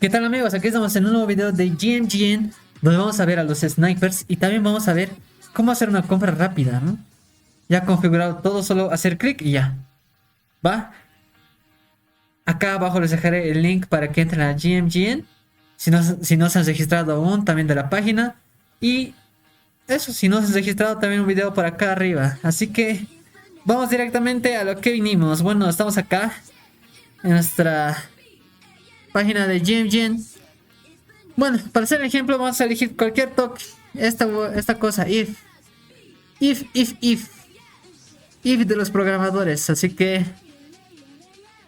¿Qué tal amigos? Aquí estamos en un nuevo video de GMGN donde vamos a ver a los snipers y también vamos a ver cómo hacer una compra rápida, ¿no? Ya configurado todo, solo hacer clic y ya. ¿Va? Acá abajo les dejaré el link para que entren a GMGN si no se han registrado aún, también de la página. Y eso, si no se han registrado, también un video por acá arriba. Así que vamos directamente a lo que vinimos. Bueno, estamos acá en nuestra página de GMGN. Bueno, para hacer el ejemplo vamos a elegir cualquier toque. Esta cosa, if de los programadores. Así que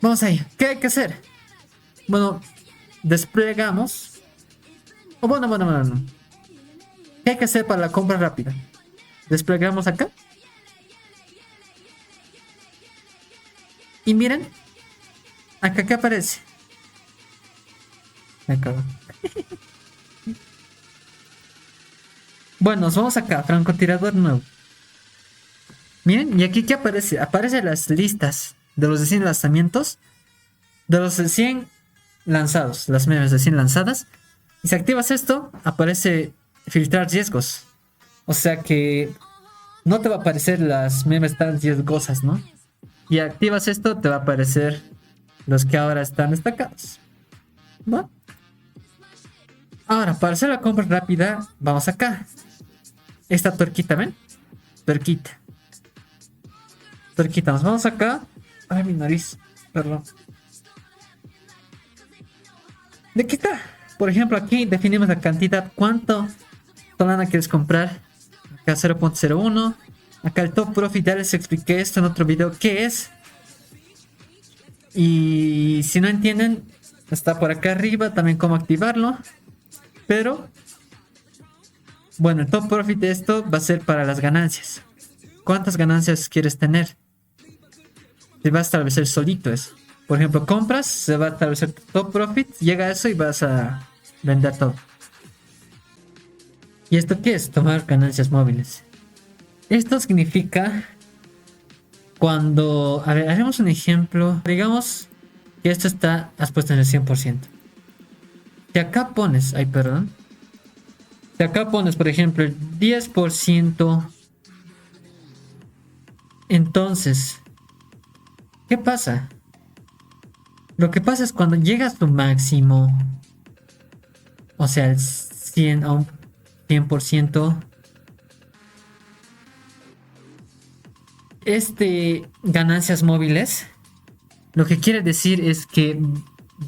vamos ahí. ¿Qué hay que hacer? Bueno, desplegamos. O bueno. ¿Qué hay que hacer para la compra rápida? Desplegamos acá. Y miren, acá ¿qué aparece? Me cago. Bueno, nos vamos acá, francotirador nuevo. Miren, y aquí ¿qué aparece? Aparecen las listas de los de 100 lanzamientos, de los de 100 lanzados, las memes de 100 lanzadas. Y si activas esto, aparece filtrar riesgos. O sea que no te va a aparecer las memes tan riesgosas, ¿no? Y activas esto, te va a aparecer los que ahora están destacados. ¿Va? Ahora, para hacer la compra rápida, vamos acá. Esta tuerquita, ¿ven? Tuerquita. Nos vamos acá. Ay, mi nariz. Perdón. ¿De qué está? Por ejemplo, aquí definimos la cantidad. ¿Cuánto Solana quieres comprar? Acá 0.01. Acá el top profit. Ya les expliqué esto en otro video. ¿Qué es? Y si no entienden, está por acá arriba también cómo activarlo. Pero, bueno, el top profit de esto va a ser para las ganancias. ¿Cuántas ganancias quieres tener? Te va a establecer solito eso. Por ejemplo, compras, se va a establecer tu top profit, llega a eso y vas a vender todo. ¿Y esto qué es? Tomar ganancias móviles. Esto significa cuando... A ver, haremos un ejemplo. Digamos que esto has puesto en el 100%. Si acá pones... Ay, perdón. Si acá pones, por ejemplo, el 10%. Entonces, ¿qué pasa? Lo que pasa es cuando llegas a tu máximo, o sea, el 100 a un 100%, ganancias móviles, lo que quiere decir es que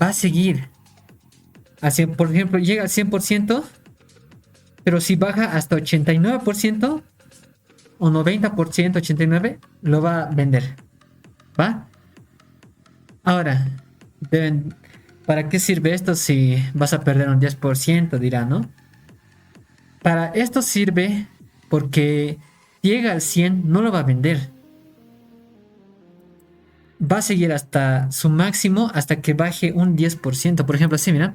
va a seguir. Así, por ejemplo, llega al 100%, pero si baja hasta 89% o 90%, 89%, lo va a vender. ¿Va? Ahora, ¿para qué sirve esto si vas a perder un 10%? Dirá, ¿no? Para esto sirve porque llega al 100, no lo va a vender. Va a seguir hasta su máximo hasta que baje un 10%. Por ejemplo, así, mira.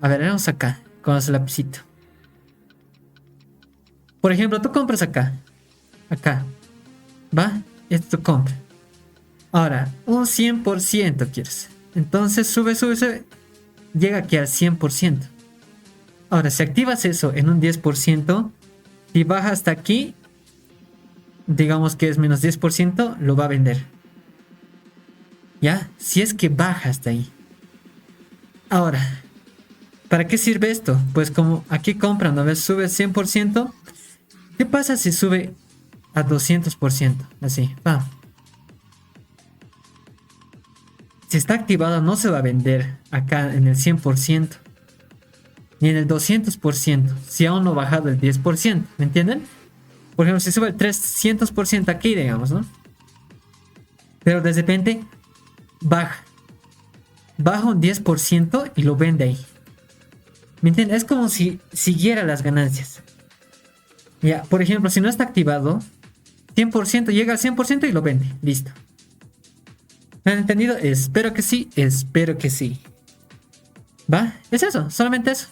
A ver, vamos acá con el lapicito. Por ejemplo, tú compras acá. Acá. ¿Va? Esto compra. Ahora, un 100% quieres. Entonces sube. Llega aquí al 100%. Ahora, si activas eso en un 10%, si baja hasta aquí, digamos que es menos 10%, lo va a vender. ¿Ya? Si es que baja hasta ahí. Ahora, ¿para qué sirve esto? Pues como aquí compran, a ver, sube 100%. ¿Qué pasa si sube a 200%? Así, va. Si está activado no se va a vender acá en el 100%. Ni en el 200%. Si aún no ha bajado el 10%. ¿Me entienden? Por ejemplo, si sube el 300% aquí, digamos, ¿no? Pero de repente baja. Baja un 10% y lo vende ahí. ¿Me entienden? Es como si siguiera las ganancias. Ya, por ejemplo, si no está activado, 100% llega al 100% y lo vende. Listo. ¿Me han entendido? Espero que sí. ¿Va? Es eso, solamente eso.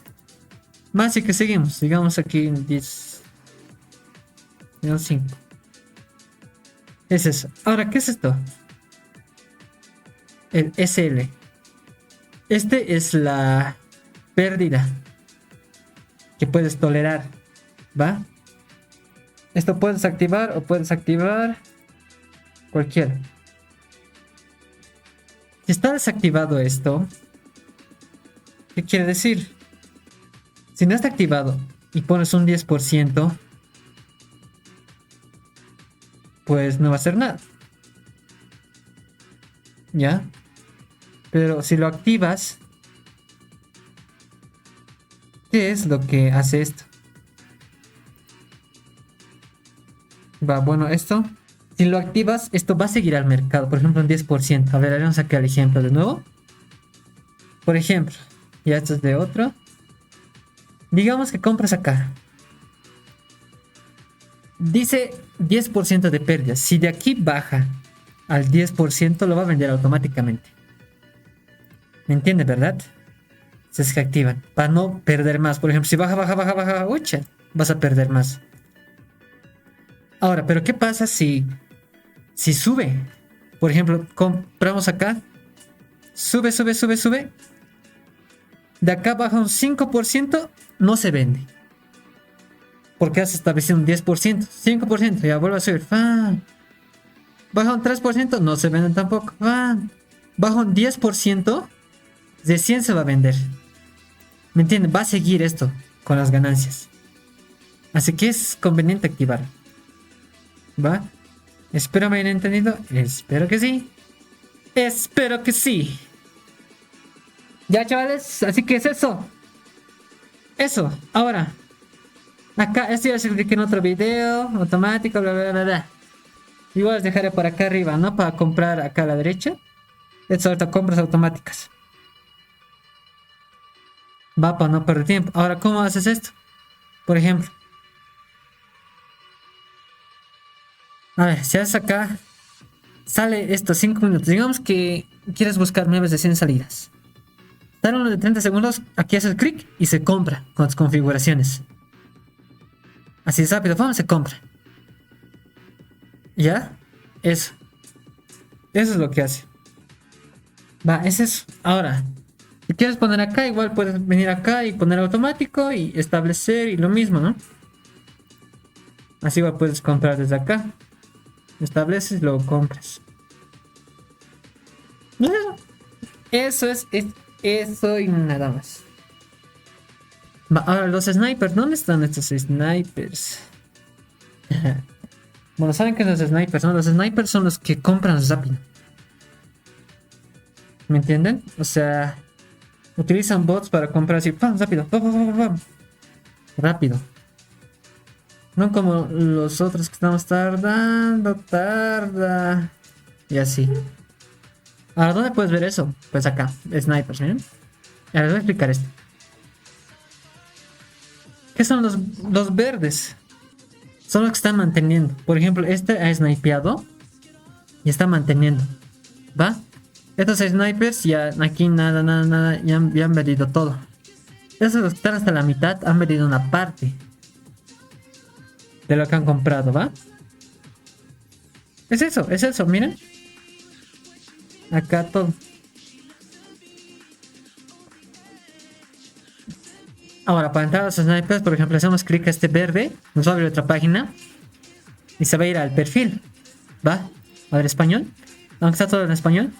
Más y que seguimos. Sigamos aquí en 10. En 5. Es eso. Ahora, ¿qué es esto? El SL. Este es la pérdida que puedes tolerar, ¿va? Esto puedes activar o puedes activar cualquiera. Si está desactivado esto, ¿qué quiere decir? Si no está activado y pones un 10%, pues no va a hacer nada. ¿Ya? Pero si lo activas, ¿qué es lo que hace esto? Va, bueno, esto, si lo activas, esto va a seguir al mercado. Por ejemplo, un 10%. A ver, vamos a sacar el ejemplo de nuevo. Por ejemplo, ya esto es de otro. Digamos que compras acá. Dice 10% de pérdidas. Si de aquí baja al 10%, lo va a vender automáticamente. ¿Me entiendes, verdad? Se activan para no perder más. Por ejemplo, si baja, ucha, vas a perder más. Ahora, pero ¿qué pasa si sube? Por ejemplo, compramos acá. Sube. De acá baja un 5%, no se vende. Porque has establecido un 10%, 5%, ya vuelve a subir. Baja un 3%, no se vende tampoco. Baja un 10%, de 100 se va a vender. ¿Me entiendes? Va a seguir esto con las ganancias. Así que es conveniente activar. ¿Va? Espero me hayan entendido. Espero que sí. Espero que sí. Ya, chavales. Así que es eso. Eso. Ahora. Acá, esto ya se expliqué en otro video. Automático, bla, bla, bla, bla. Igual os dejaré por acá arriba, ¿no? Para comprar acá a la derecha. Esto ahorita compras automáticas. Va para no perder tiempo. Ahora, ¿cómo haces esto? Por ejemplo. A ver, si haces acá. Sale esto 5 minutos. Digamos que quieres buscar memes de 100 salidas. Sale uno de 30 segundos. Aquí haces clic y se compra con tus configuraciones. Así es rápido, se compra. ¿Ya? Eso. Eso es lo que hace. Va, es eso. Ahora, si quieres poner acá, igual puedes venir acá y poner automático y establecer y lo mismo, ¿no? Así igual puedes comprar desde acá. Estableces y luego compras. Eso es eso y nada más. Va, ahora los snipers, ¿dónde están estos snipers? Bueno, ¿saben qué son los snipers? ¿No? Los snipers son los que compran rápido. ¿Me entienden? O sea, utilizan bots para comprar así, ¡pam! Rápido, ¡pam, pam, pam, pam! Rápido. No como los otros que estamos tardando, tarda. Y así. Ahora, ¿dónde puedes ver eso? Pues acá, snipers, ¿eh? Ahora les voy a explicar esto. ¿Qué son los verdes? Son los que están manteniendo. Por ejemplo, este ha snipeado y está manteniendo. ¿Va? Estos snipers ya aquí nada, ya han vendido todo. Esos que están hasta la mitad han vendido una parte de lo que han comprado, ¿va? Es eso, miren. Acá todo. Ahora, para entrar a los snipers, por ejemplo, hacemos clic a este verde, nos va a abrir otra página y se va a ir al perfil. ¿Va? A ver, español. Aunque está todo en español.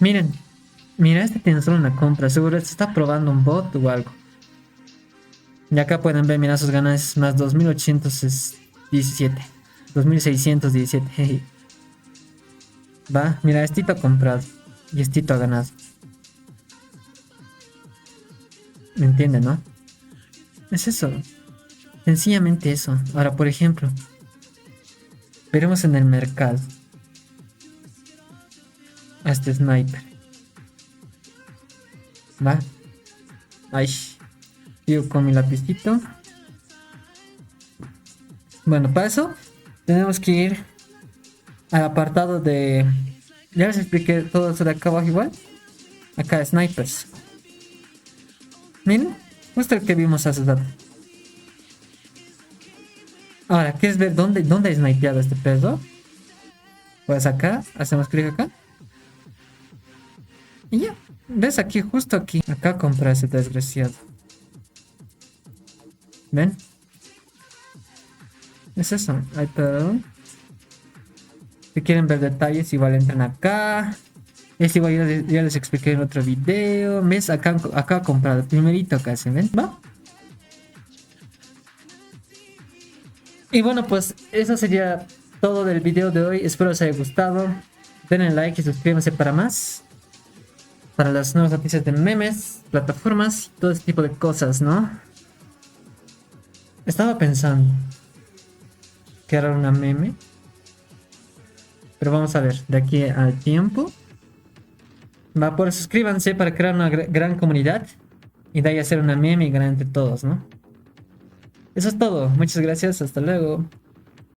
Miren, mira, este tiene solo una compra. Seguro este está probando un bot o algo. Y acá pueden ver, mira sus ganancias más 2817. 2617. Va, mira, estito ha comprado y estito ha ganado. ¿Me entienden, no? Es eso. Sencillamente eso. Ahora, por ejemplo, veremos en el mercado a este sniper. Va. Ay. Sigo con mi lapicito. Bueno, para eso tenemos que ir al apartado de... Ya les expliqué todo eso de acá abajo igual. Acá, snipers. Miren, justo el que vimos hace rato. Ahora, ¿quieres ver dónde ha snipeado este pedo? Pues acá, hacemos clic acá. Y ya, ¿Ves? Aquí, justo aquí. Acá compré ese desgraciado. ¿Ven? Es eso. Ay, perdón. Si quieren ver detalles, igual entran acá. Es igual, ya les expliqué en otro video. ¿Ves? Acá he comprado. Primerito casi, ¿ven? ¿Va? Y bueno, pues eso sería todo del video de hoy. Espero os haya gustado. Denle like y suscríbanse para más. Para las nuevas noticias de memes, plataformas, todo ese tipo de cosas, ¿no? Estaba pensando que era una meme. Pero vamos a ver, de aquí al tiempo. Va, por suscríbanse para crear una gran comunidad. Y de ahí hacer una meme y ganar entre todos, ¿no? Eso es todo. Muchas gracias. Hasta luego.